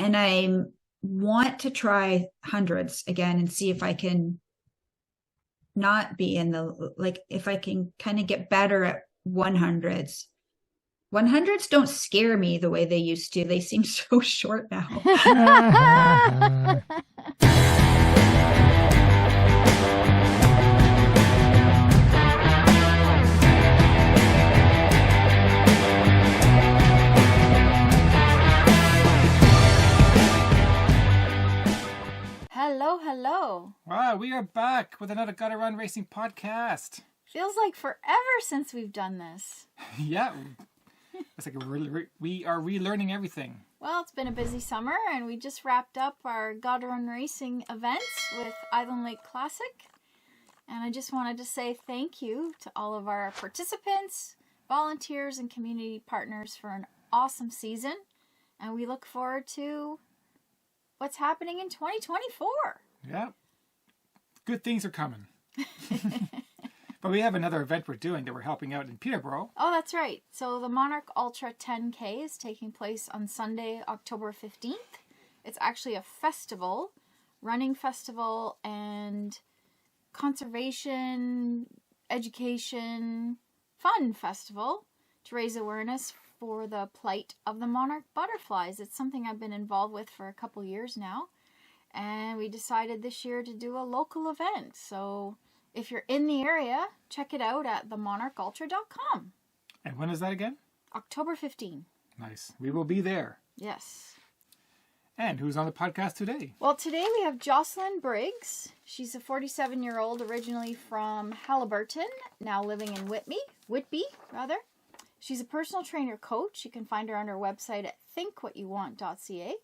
and I want to try hundreds again and see if I can not be in the, like, if I can kind of get better at 100s. 100s don't scare me the way they used to. They seem so short now. Hello. Wow, we are back with another Gotta Run Racing podcast. Feels like forever since we've done this. Yeah, it's like we are relearning everything. Well, it's been a busy summer, and we just wrapped up our gottarunracing events with Island Lake Classic. And I just wanted to say thank you to all of our participants, volunteers, and community partners for an awesome season. And we look forward to what's happening in 2024. Yeah. Good things are coming. But we have another event we're doing that we're helping out in Peterborough. Oh, that's right. So the Monarch Ultra 10K is taking place on Sunday, October 15th. It's actually a festival, running festival, and conservation, education, fun festival to raise awareness for the plight of the monarch butterflies. It's something I've been involved with for a couple years now. And we decided this year to do a local event. So if you're in the area, check it out at themonarchultra.com. And when is that again? October 15. Nice. We will be there. Yes. And who's on the podcast today? Well, today we have Jocelyn Briggs. She's a 47-year-old originally from Alberta, now living in Whitby. She's a personal trainer coach. You can find her on her website at thinkwhatyouwant.ca.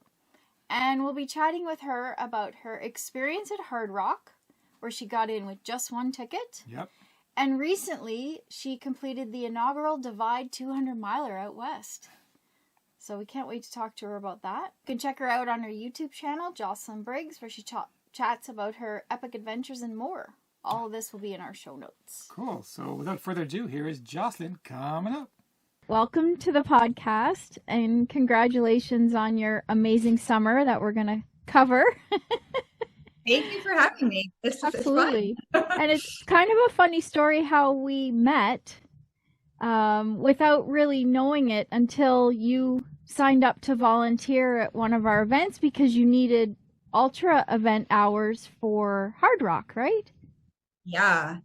And we'll be chatting with her about her experience at Hard Rock, where she got in with just one ticket. Yep. And recently, she completed the inaugural Divide 200-miler out west. So we can't wait to talk to her about that. You can check her out on her YouTube channel, Jocelyn Briggs, where she chats about her epic adventures and more. All of this will be in our show notes. Cool. So without further ado, here is Jocelyn coming up. Welcome to the podcast, and congratulations on your amazing summer that we're going to cover. Thank you for having me. Absolutely. And it's kind of a funny story how we met without really knowing it until you signed up to volunteer at one of our events because you needed ultra event hours for Hard Rock, right? Yeah.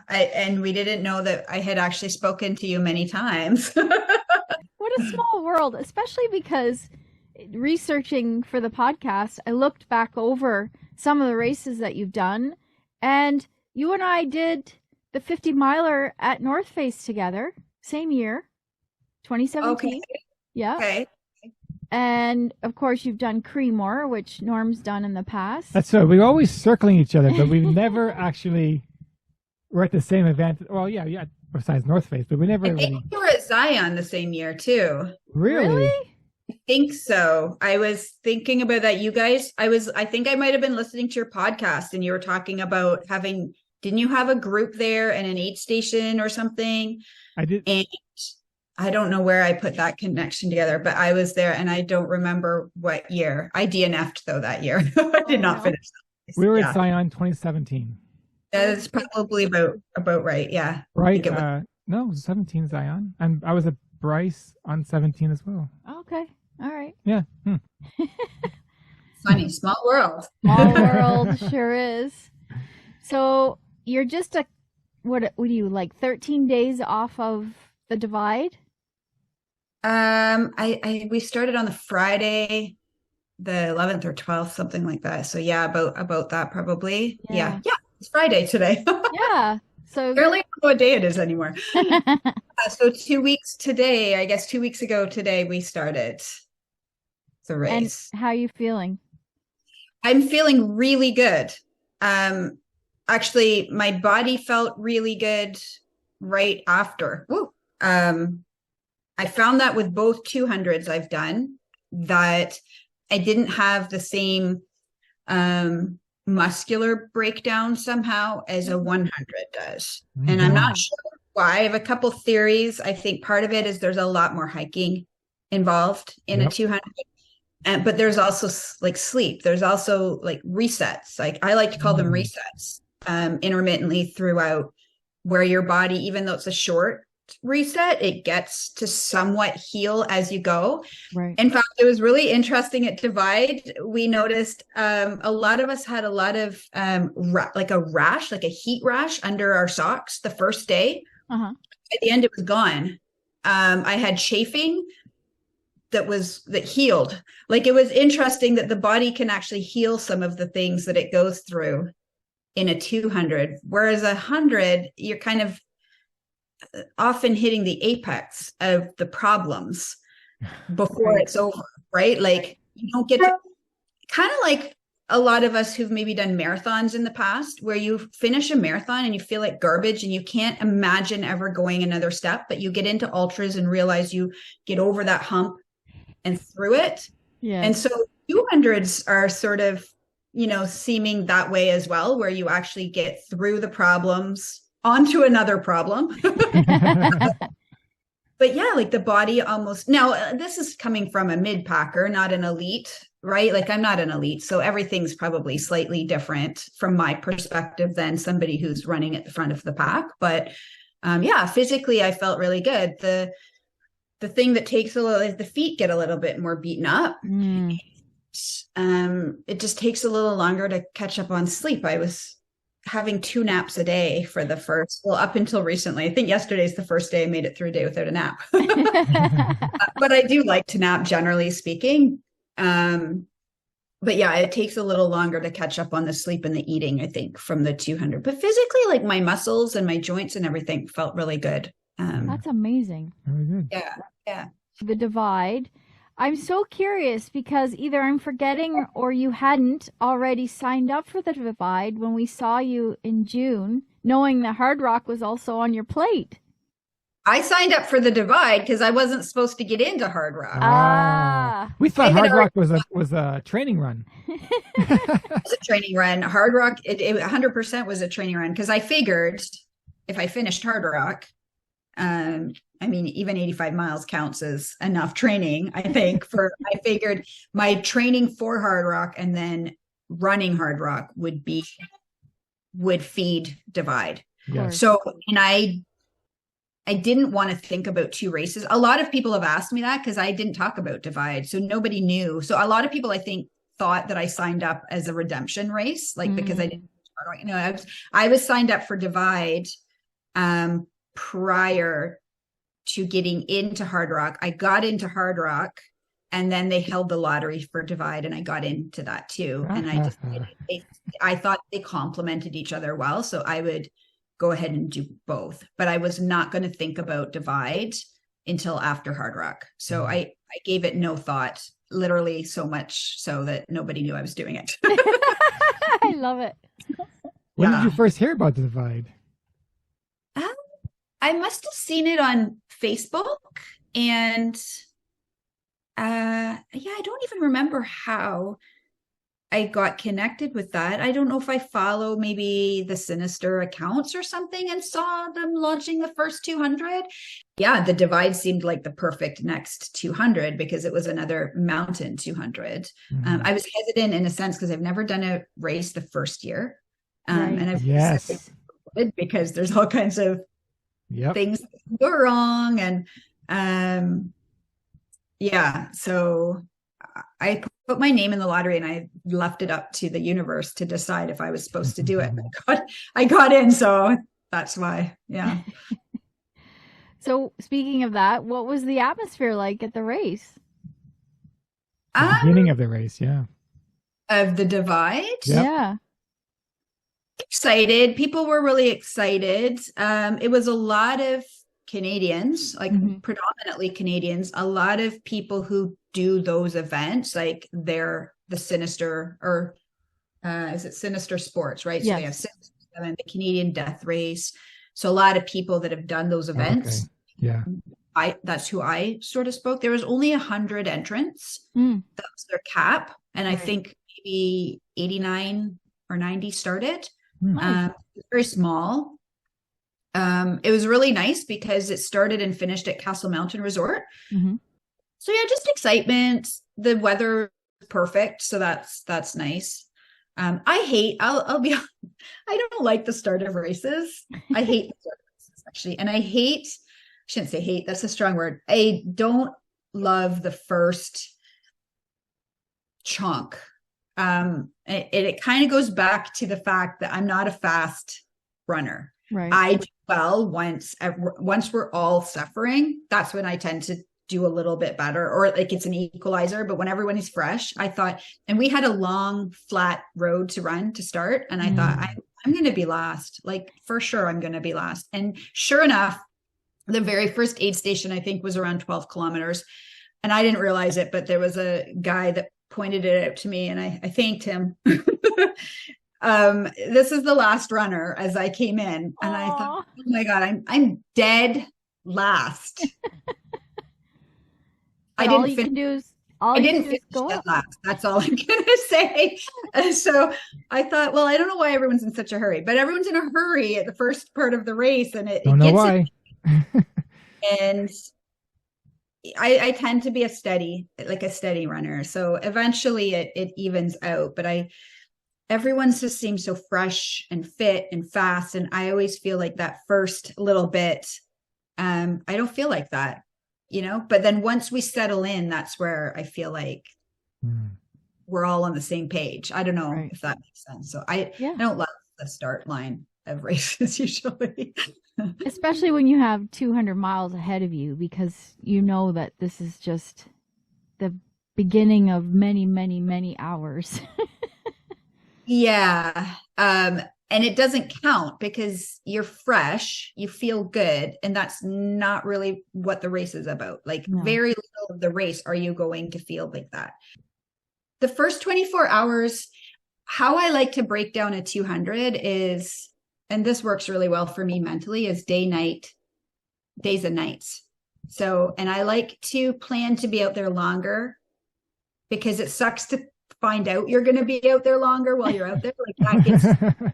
And we didn't know that I had actually spoken to you many times. What a small world, especially because researching for the podcast, I looked back over some of the races that you've done, and you and I did the 50-miler at North Face together, same year, 2017. Okay. Yeah. Okay. And of course, you've done Creemore, which Norm's done in the past. That's right. We're always circling each other, but we've never actually were at the same event. Well, yeah, besides North Face, but we never. I think you were at Zion the same year too. Really? I think so. I was thinking about that. You guys, I think I might have been listening to your podcast and you were talking about didn't you have a group there and an aid station or something? I did. And I don't know where I put that connection together, but I was there and I don't remember what year. I DNF'd though that year. I did not finish that. We were at Zion 2017. That's probably about right. Yeah. Right. No, it was 17 Zion. And I was at Bryce on 17 as well. Okay. All right. Yeah. Funny. Small world. Small world. Sure is. So you're just what are you, like 13 days off of the Divide? We started on the Friday, the 11th or 12th, something like that. So yeah, about that probably. Yeah. It's Friday today. Yeah. So barely know what day it is anymore. So 2 weeks today, I guess 2 weeks ago today, we started the race. And how are you feeling? I'm feeling really good. Actually, my body felt really good right after. Woo. I found that with both 200s I've done, that I didn't have the same muscular breakdown somehow as a 100 does. Mm-hmm. And I'm not sure why. I have a couple theories. I think part of it is there's a lot more hiking involved in a 200. but there's also like sleep. There's also like resets. Like I like to call them resets, intermittently throughout, where your body, even though it's a short reset, it gets to somewhat heal as you go. Right. In fact, it was really interesting at Divide. We noticed a lot of us had a lot of like a rash, like a heat rash under our socks the first day. At the end, it was gone. I had chafing that healed. Like, it was interesting that the body can actually heal some of the things that it goes through in a 200, whereas 100, you're kind of often hitting the apex of the problems before it's over, right? Like, you don't get to, kind of like a lot of us who've maybe done marathons in the past, where you finish a marathon and you feel like garbage and you can't imagine ever going another step, but you get into ultras and realize you get over that hump and through it. Yeah. And so 200s are sort of, seeming that way as well, where you actually get through the problems onto another problem. But yeah, like the body almost, now this is coming from a mid-packer, not an elite, right? Like, I'm not an elite, so everything's probably slightly different from my perspective than somebody who's running at the front of the pack. But yeah, physically I felt really good. The thing that takes a little is the feet get a little bit more beaten up. It just takes a little longer to catch up on sleep. I was having 2 naps a day for the first, up until recently. I think yesterday's the first day I made it through a day without a nap. But I do like to nap, generally speaking. But yeah, it takes a little longer to catch up on the sleep and the eating, I think, from the 200. But physically, like, my muscles and my joints and everything felt really good. That's amazing. Very good. Yeah. The Divide. I'm so curious because either I'm forgetting or you hadn't already signed up for the Divide when we saw you in June, knowing that Hard Rock was also on your plate. I signed up for the Divide because I wasn't supposed to get into Hard Rock. We thought Hard Rock was a training run. It was a training run. Hard Rock, it 100% was a training run, because I figured if I finished Hard Rock, I mean, even 85 miles counts as enough training, I think. I figured my training for Hard Rock and then running Hard Rock would feed Divide. Yeah. So, and I didn't want to think about 2 races. A lot of people have asked me that because I didn't talk about Divide, so nobody knew. So a lot of people, I think, thought that I signed up as a redemption race, like, because I didn't. I was signed up for Divide prior to getting into Hard Rock. I got into Hard Rock, and then they held the lottery for Divide, and I got into that too. And I thought they complemented each other well, so I would go ahead and do both. But I was not going to think about Divide until after Hard Rock. So I gave it no thought, literally so much so that nobody knew I was doing it. I love it. When did you first hear about the Divide? I must have seen it on Facebook, and I don't even remember how I got connected with that. I don't know if I follow maybe the Sinister accounts or something and saw them launching the first 200. Yeah, the Divide seemed like the perfect next 200 because it was another mountain 200. I was hesitant in a sense because I've never done a race the first year. And I've because there's all kinds of things that go wrong. And so I put my name in the lottery and I left it up to the universe to decide if I was supposed to do it. I got in, so that's why. Yeah. So speaking of that, what was the atmosphere like at the race? The beginning of the race, of the Divide. Yeah. Excited. People were really excited. It was a lot of Canadians, like predominantly Canadians, a lot of people who do those events, like they're the Sinister, or is it Sinister Sports, right? Yes. So they have Sinister and the Canadian Death Race. So a lot of people that have done those events. Okay. Yeah. That's who I sort of spoke. There was only 100 entrants. That was their cap. And I think maybe 89 or 90 started. Very small. It was really nice because it started and finished at Castle Mountain Resort. So yeah, just excitement. The weather is perfect, so that's nice. I'll be I don't like the start of races. I hate the start of races actually. And I shouldn't say hate, that's a strong word. I don't love the first chunk. It kind of goes back to the fact that I'm not a fast runner. Right. I do well once we're all suffering. That's when I tend to do a little bit better, or like it's an equalizer. But when everyone is fresh, I thought, and we had a long flat road to run to start, and I thought I'm going to be last, like for sure I'm going to be last. And sure enough, the very first aid station I think was around 12 kilometers, and I didn't realize it, but there was a guy that pointed it out to me, and I thanked him. This is the last runner as I came in, and I thought, oh my God, I'm dead last. I didn't finish dead last. That's all I'm gonna say. So I thought, well, I don't know why everyone's in such a hurry, but everyone's in a hurry at the first part of the race, and it know gets why. And I tend to be a steady runner. So eventually it evens out, but everyone just seems so fresh and fit and fast. And I always feel like that first little bit, I don't feel like that, but then once we settle in, that's where I feel like we're all on the same page. I don't know if that makes sense. So I don't love the start line of races usually. Especially when you have 200 miles ahead of you, because you know that this is just the beginning of many, many, many hours. Yeah. And it doesn't count because you're fresh, you feel good. And that's not really what the race is about. Like very little of the race are you going to feel like that. The first 24 hours, how I like to break down a 200 is, and this works really well for me mentally, is days and nights. So, and I like to plan to be out there longer, because it sucks to find out you're going to be out there longer while you're out there. Like that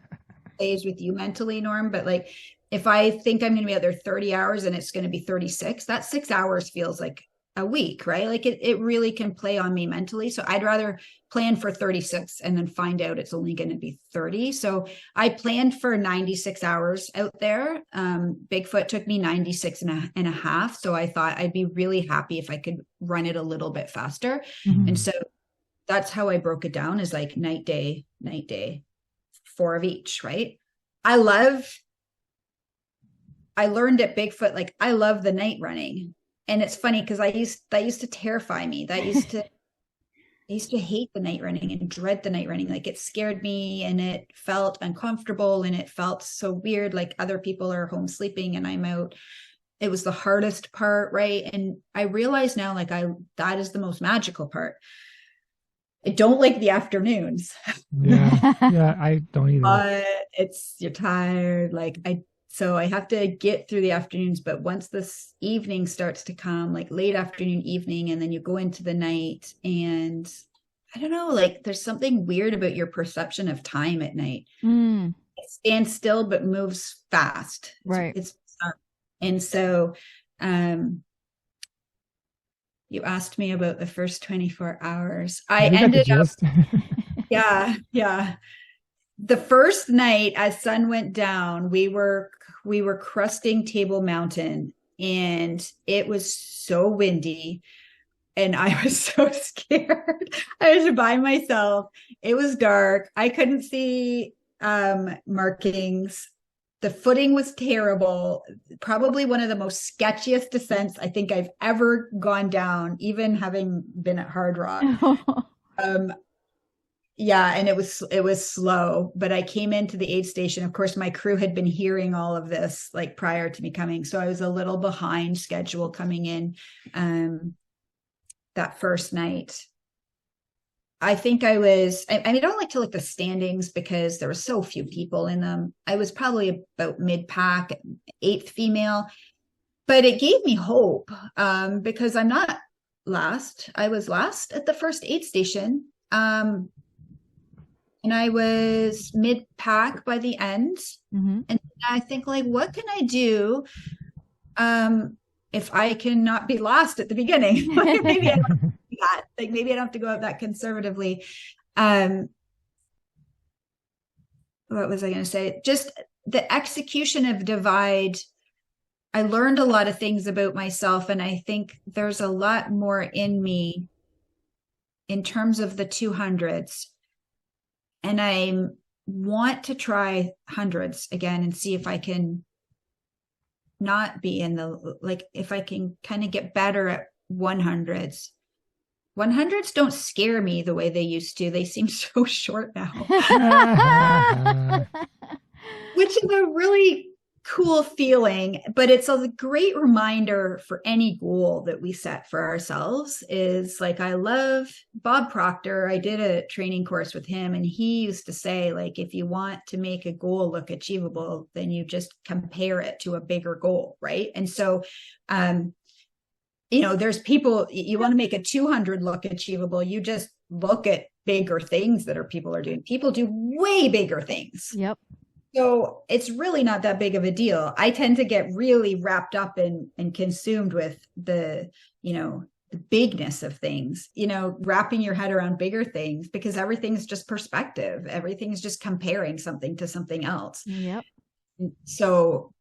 stays with you mentally, Norm. But like, if I think I'm going to be out there 30 hours and it's going to be 36, that 6 hours feels like a week, right? Like it really can play on me mentally. So I'd rather plan for 36 and then find out it's only going to be 30. So I planned for 96 hours out there. Bigfoot took me 96 and a half. So I thought I'd be really happy if I could run it a little bit faster. And so that's how I broke it down, is like night, day, 4 of each, right? I learned at Bigfoot, like I love the night running. And it's funny because that used to terrify me. I used to hate the night running and dread the night running. Like it scared me and it felt uncomfortable and it felt so weird. Like other people are home sleeping and I'm out. It was the hardest part, right? And I realize now, like that is the most magical part. I don't like the afternoons. Yeah, I don't either. You're tired. So I have to get through the afternoons, but once this evening starts to come, like late afternoon, evening, and then you go into the night, and I don't know, like there's something weird about your perception of time at night. It stands still, but moves fast. Right. It's and so, you asked me about the first 24 hours. I ended up, yeah. The first night as sun went down, we were cresting Table Mountain, and it was so windy and I was so scared. I was by myself. It was dark. I couldn't see markings. The footing was terrible. Probably one of the most sketchiest descents I think I've ever gone down, even having been at Hard Rock. Yeah, and it was slow, but I came into the aid station. Of course, my crew had been hearing all of this like prior to me coming, so I was a little behind schedule coming in that first night. I think I don't like to look at the standings because there were so few people in them. I was probably about mid-pack, 8th female, but it gave me hope because I'm not last. I was last at the first aid station. And I was mid-pack by the end. And I think, like, what can I do if I can not be lost at the beginning, maybe I don't do that. Like maybe I don't have to go out that conservatively. What was I going to say? Just the execution of divide. I learned a lot of things about myself, and I think there's a lot more in me in terms of the 200s. And I want to try hundreds again and see if I can not be in the, like, if I can kind of get better at 100s. 100s don't scare me the way they used to. They seem so short now, which is a really cool feeling, but it's a great reminder for any goal that we set for ourselves. Is like, I love Bob Proctor. I did a training course with him, and he used to say, like, if you want to make a goal look achievable, then you just compare it to a bigger goal, right? And so there's people, you want to make a 200 look achievable, you just look at bigger things that people are doing. People do way bigger things. Yep. So it's really not that big of a deal. I tend to get really wrapped up and consumed with the bigness of things, wrapping your head around bigger things, because everything's just perspective. Everything's just comparing something to something else. Yep. So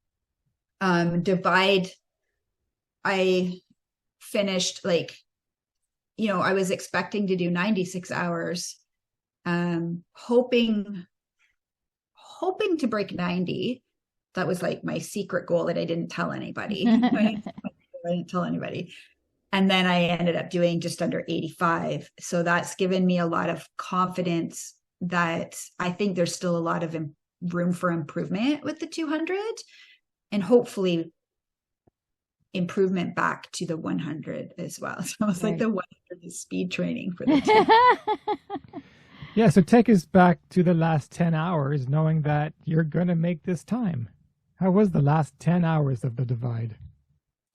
divide, I finished I was expecting to do 96 hours, hoping to break 90. That was like my secret goal that I didn't tell anybody. I didn't tell anybody. And then I ended up doing just under 85. So that's given me a lot of confidence that I think there's still a lot of room for improvement with the 200, and hopefully improvement back to the 100 as well. So it's like the 100 is speed training for the 200. Yeah, so take us back to the last 10 hours, knowing that you're going to make this time. How was the last 10 hours of the divide?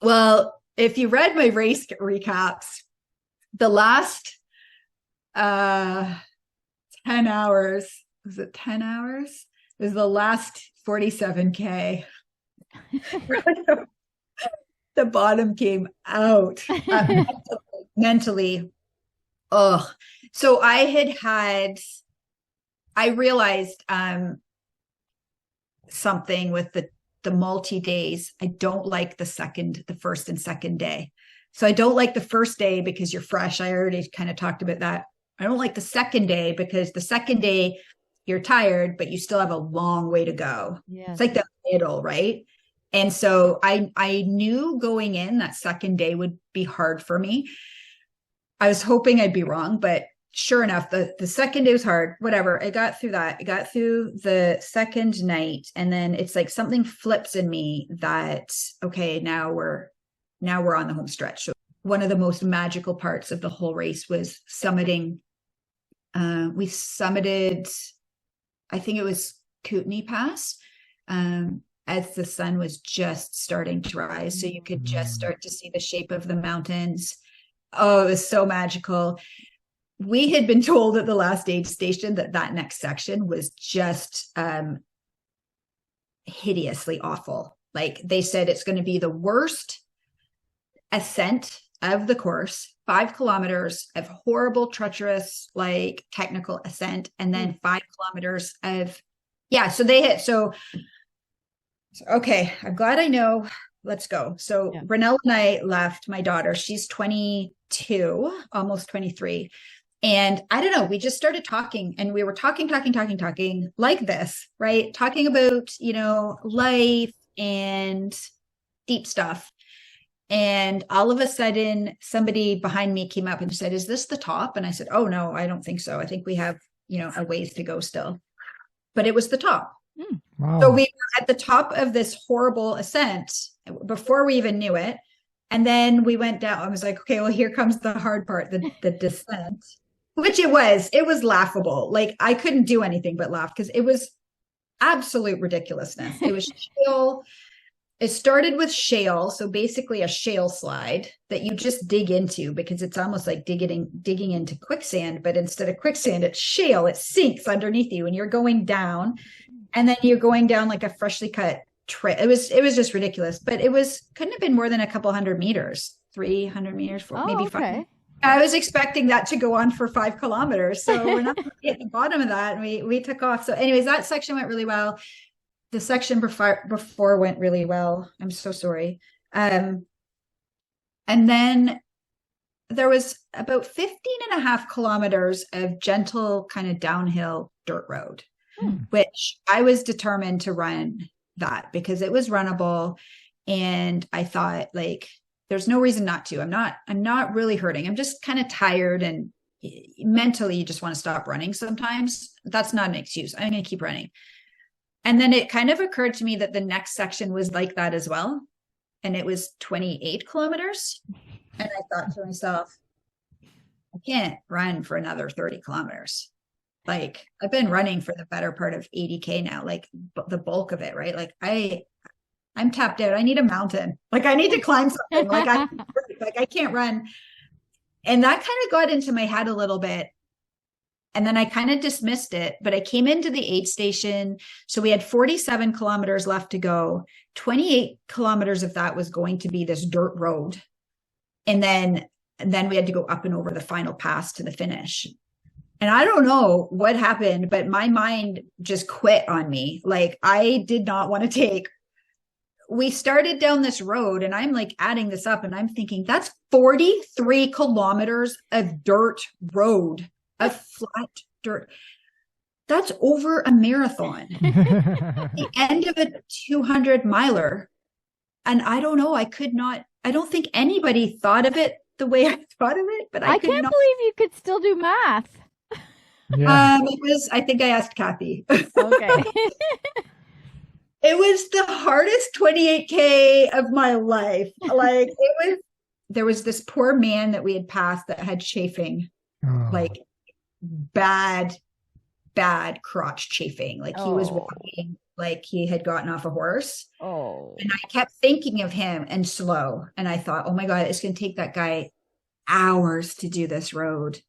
Well, if you read my race recaps, the last 10 hours, was it 10 hours? It was the last 47K. The bottom came out mentally. Oh, so I realized something with the multi days. I don't like the first and second day. So I don't like the first day because you're fresh. I already kind of talked about that. I don't like the second day because the second day you're tired, but you still have a long way to go. Yes. It's like the middle, right? And so I knew going in that second day would be hard for me. I was hoping I'd be wrong, but sure enough, the second day was hard. Whatever. I got through that. I got through the second night, and then it's like something flips in me that, okay, now we're on the home stretch. So one of the most magical parts of the whole race was summiting. We summited, I think it was Kootenay Pass, as the sun was just starting to rise. So you could just start to see the shape of the mountains. Oh, it was so magical. We had been told at the last aid station that next section was just hideously awful. Like they said, it's going to be the worst ascent of the course, 5 kilometers of horrible, treacherous, like technical ascent, and then 5 kilometers of, so they hit. So okay, I'm glad I know. Let's go. So Brunelle and I left. My daughter, she's 22, almost 23. And I don't know, we just started talking, and we were talking like this, right? Talking about, life and deep stuff. And all of a sudden, somebody behind me came up and said, "Is this the top?" And I said, "Oh, no, I don't think so. I think we have, a ways to go still." But it was the top. Wow. So we were at the top of this horrible ascent before we even knew it. And then we went down. I was like, okay, well, here comes the hard part, the descent, which it was laughable. Like I couldn't do anything but laugh because it was absolute ridiculousness. It was shale. It started with shale. So basically a shale slide that you just dig into, because it's almost like digging into quicksand, but instead of quicksand, it's shale. It sinks underneath you and you're going down, and then you're going down like a freshly cut it was just ridiculous, but couldn't have been more than a couple 100 meters, 300 meters, maybe 5. I was expecting that to go on for 5 kilometers. So we're not at the bottom of that. And we took off. So anyways, that section went really well. The section before went really well. I'm so sorry. And then there was about 15 and a half kilometers of gentle kind of downhill dirt road, which I was determined to run that because it was runnable. And I thought, like, there's no reason not to. I'm not really hurting. I'm just kind of tired, and mentally you just want to stop running sometimes. That's not an excuse. I'm going to keep running. And then it kind of occurred to me that the next section was like that as well. And it was 28 kilometers. And I thought to myself, I can't run for another 30 kilometers. Like, I've been running for the better part of 80K now, like the bulk of it, right? Like I'm tapped out. I need a mountain. Like, I need to climb something. Like I can't run. And that kind of got into my head a little bit. And then I kind of dismissed it, but I came into the aid station. So we had 47 kilometers left to go. 28 kilometers of that was going to be this dirt road. And then we had to go up and over the final pass to the finish. And I don't know what happened, but my mind just quit on me. Like, I did not want to we started down this road, and I'm like adding this up, and I'm thinking that's 43 kilometers of dirt road, of flat dirt. That's over a marathon. The end of a 200 miler. And I don't know, I don't think anybody thought of it the way I thought of it, but I can't believe you could still do math. Yeah. I think I asked Kathy. Okay. It was the hardest 28K of my life. Like, there was this poor man that we had passed that had chafing, like bad crotch chafing. Like, he was walking like he had gotten off a horse. And I kept thinking of him and slow. And I thought, oh my God, it's going to take that guy hours to do this road.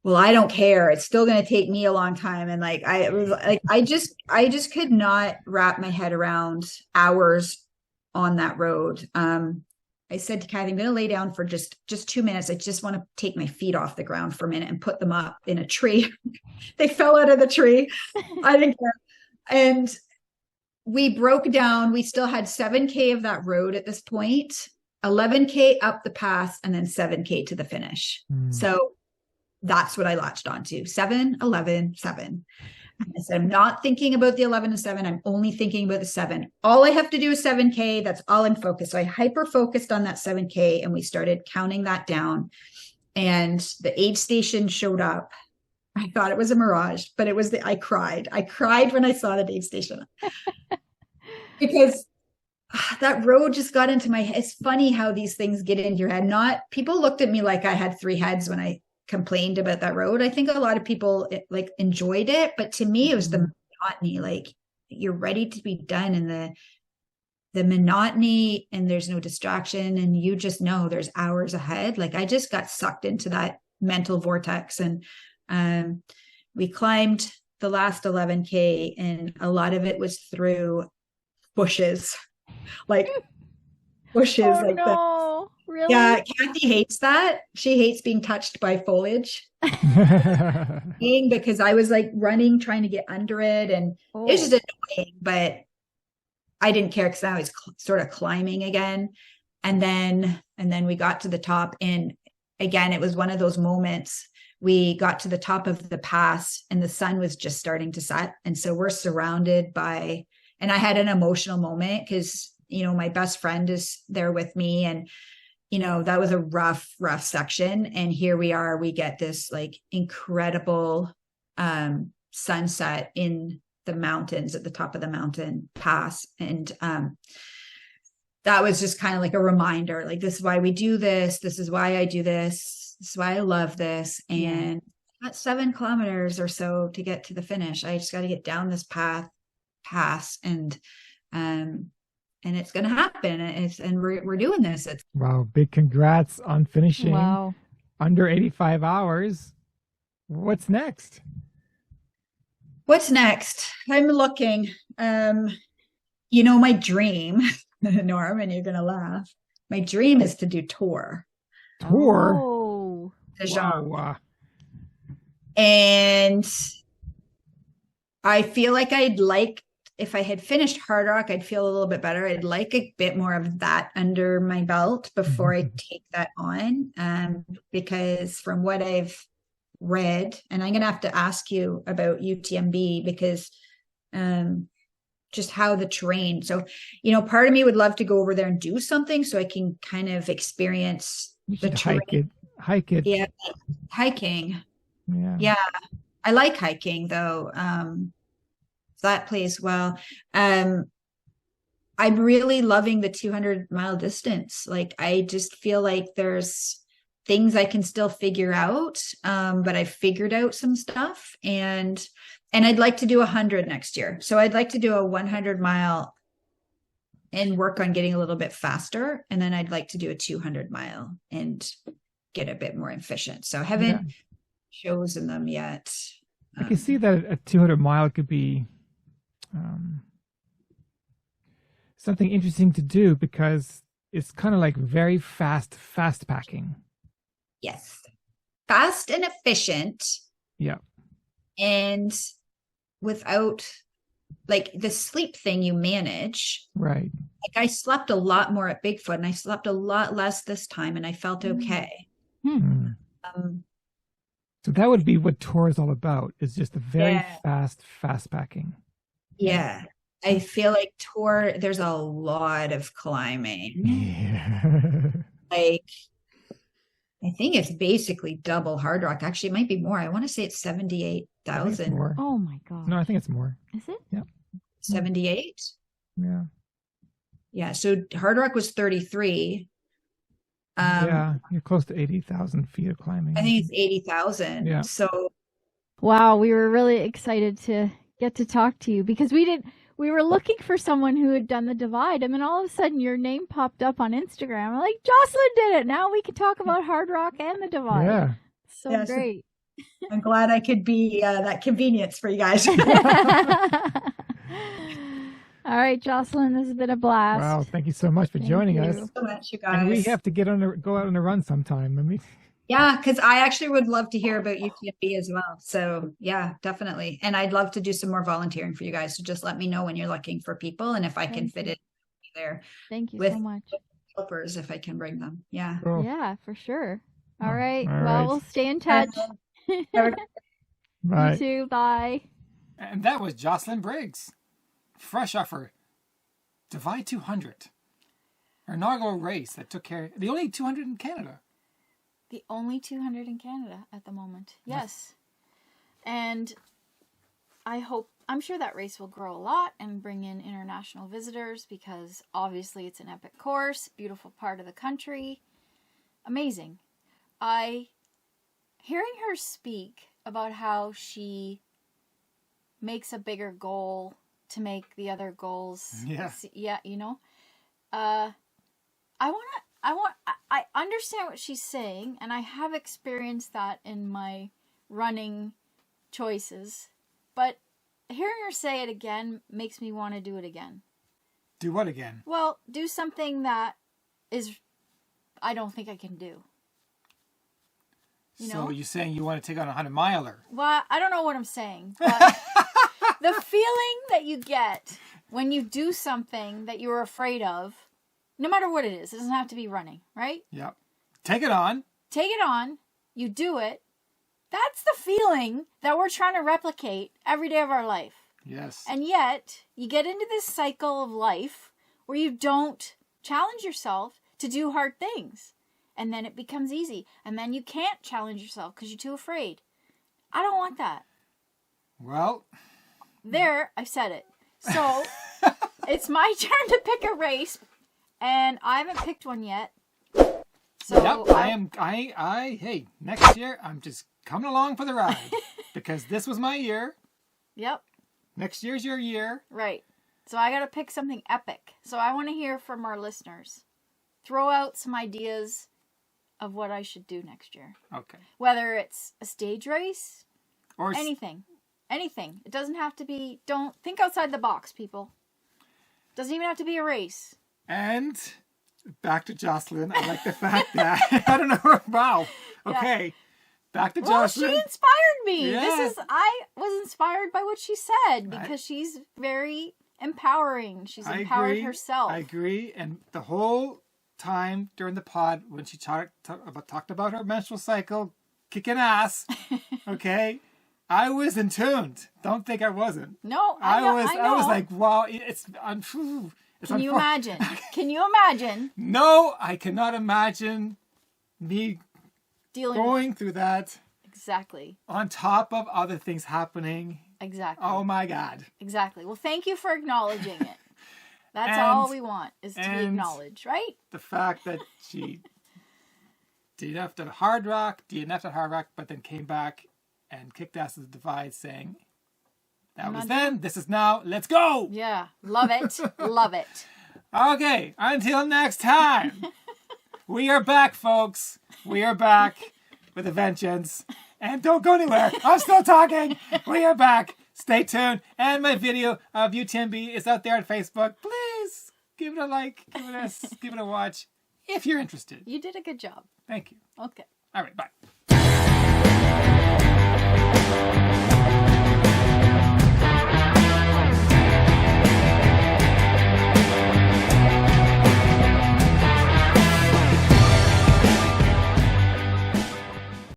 Well, I don't care. It's still going to take me a long time. And I just could not wrap my head around hours on that road. I said to Kathy, I'm going to lay down for just 2 minutes. I just want to take my feet off the ground for a minute and put them up in a tree. They fell out of the tree. I didn't care. And we broke down. We still had 7K of that road at this point, 11K up the pass, and then 7K to the finish. So that's what I latched onto. 7, 11, 7. I said, I'm not thinking about the 11 and 7. I'm only thinking about the 7. All I have to do is 7K. That's all I'm focused. So I hyper focused on that 7K, and we started counting that down. And the aid station showed up. I thought it was a mirage, but it was I cried. I cried when I saw the aid station because that road just got into my head. It's funny how these things get into your head. People looked at me like I had 3 heads when I complained about that road. I think a lot of people enjoyed it, but to me it was the monotony. Like, you're ready to be done, and the monotony, and there's no distraction, and you just know there's hours ahead. Like, I just got sucked into that mental vortex, and we climbed the last 11K, and a lot of it was through bushes, like bushes. No. Really? Yeah, Kathy hates that. She hates being touched by foliage. Because I was like running, trying to get under it, and it was just annoying, but I didn't care because I was sort of climbing again. And then we got to the top, and again, it was one of those moments. We got to the top of the pass, and the sun was just starting to set. And so we're surrounded by, and I had an emotional moment because, my best friend is there with me, and that was a rough section. And here we are, we get this like incredible sunset in the mountains at the top of the mountain pass. And that was just kind of like a reminder, like, this is why we do this. This is why I do this. This is why I love this. And got 7 kilometers or so to get to the finish. I just got to get down this pass, and it's going to happen. And we're doing this. Wow. Big congrats on finishing under 85 hours. What's next? I'm looking. You know, my dream, Norm, and you're going to laugh. My dream is to do tour. Tour? Oh. Wow. And I feel like if I had finished Hard Rock, I'd feel a little bit better. I'd like a bit more of that under my belt before I take that on. Because from what I've read, and I'm going to have to ask you about UTMB because just how the terrain. So, part of me would love to go over there and do something so I can kind of experience the terrain. Hike it. Yeah, hiking. Yeah. I like hiking though. That plays well. I'm really loving the 200-mile distance. Like, I just feel like there's things I can still figure out. But I've figured out some stuff, and I'd like to do 100 next year. So I'd like to do a 100-mile and work on getting a little bit faster. And then I'd like to do a 200-mile and get a bit more efficient. So I haven't chosen them yet. I can see that a 200-mile could be something interesting to do because it's kind of like very fast packing. Yes. Fast and efficient. Yeah. And without like the sleep thing you manage. Right. Like, I slept a lot more at Bigfoot and I slept a lot less this time and I felt okay. So that would be what tour is all about. It's just a very fast packing. Yeah. I feel like tour, there's a lot of climbing. Yeah. Like, I think it's basically double Hard Rock. Actually, it might be more. I want to say it's 78,000. Oh my God. No, I think it's more. Is it? Yeah. 78? Yeah. Yeah. So Hard Rock was 33. Yeah, you're close to 80,000 feet of climbing. I think it's 80,000. Yeah. So. Wow, we were really excited to get to talk to you because we were looking for someone who had done the divide, and then all of a sudden your name popped up on Instagram. I'm like, Jocelyn did it. Now we can talk about Hard Rock and the divide. Yeah. So great. I'm glad I could be that convenience for you guys. All right, Jocelyn, this has been a blast. Wow, thank you so much for joining us. So much, you guys. And we have to go out on a run sometime. Yeah, because I actually would love to hear about UTMB as well. So yeah, definitely. And I'd love to do some more volunteering for you guys. So just let me know when you're looking for people and if I can fit it there. Thank you with so much. Helpers, if I can bring them. Yeah. Cool. Yeah, for sure. All right. All Well, right. we'll stay in touch. Bye. You too. Bye. And that was Jocelyn Briggs, fresh off her Divide 200, her inaugural race that took care, the only 200 in Canada. The only 200 in Canada at the moment. Yes. And I'm sure that race will grow a lot and bring in international visitors because obviously it's an epic course, beautiful part of the country. Amazing. Hearing her speak about how she makes a bigger goal to make the other goals. Yeah, I understand what she's saying, and I have experienced that in my running choices, but hearing her say it again makes me want to do it again. Do what again? Well, do something that I don't think I can do. So you're saying you want to take on a 100-miler? Well, I don't know what I'm saying, but the feeling that you get when you do something that you were afraid of, no matter what it is, it doesn't have to be running, right? Yep. Take it on. You do it. That's the feeling that we're trying to replicate every day of our life. Yes. And yet, you get into this cycle of life where you don't challenge yourself to do hard things. And then it becomes easy. And then you can't challenge yourself because you're too afraid. I don't want that. Well. There, I've said it. So, it's my turn to pick a race. And I haven't picked one yet. So yep, hey, next year, I'm just coming along for the ride. Because this was my year. Yep. Next year's your year. Right. So I got to pick something epic. So I want to hear from our listeners. Throw out some ideas of what I should do next year. Okay. Whether it's a stage race or anything. Anything. It doesn't have to be, don't think outside the box, people. Doesn't even have to be a race. And back to Jocelyn. I like the fact that I don't know. Wow. Okay. Yeah. Back to Jocelyn. Well, she inspired me. Yeah. I was inspired by what she said because she's very empowering. She's empowered herself. I agree. And the whole time during the pod when she talked about her menstrual cycle kicking ass, okay, I was in tuned. Don't think I wasn't. No, I know. I was like, wow, it's Can you imagine? Can you imagine? No, I cannot imagine me going through that. Exactly. On top of other things happening. Exactly. Oh my God. Exactly. Well, thank you for acknowledging it. That's all we want is to be acknowledged, right? The fact that she DNF'd at Hard Rock, but then came back and kicked ass at the Divide saying, that was then, this is now, let's go! Yeah, love it, love it. Okay, until next time, we are back, folks. We are back with a vengeance. And don't go anywhere. I'm still talking. We are back. Stay tuned. And my video of UTMB is out there on Facebook. Please give it a like, give it a watch if you're interested. You did a good job. Thank you. Okay. All right, bye.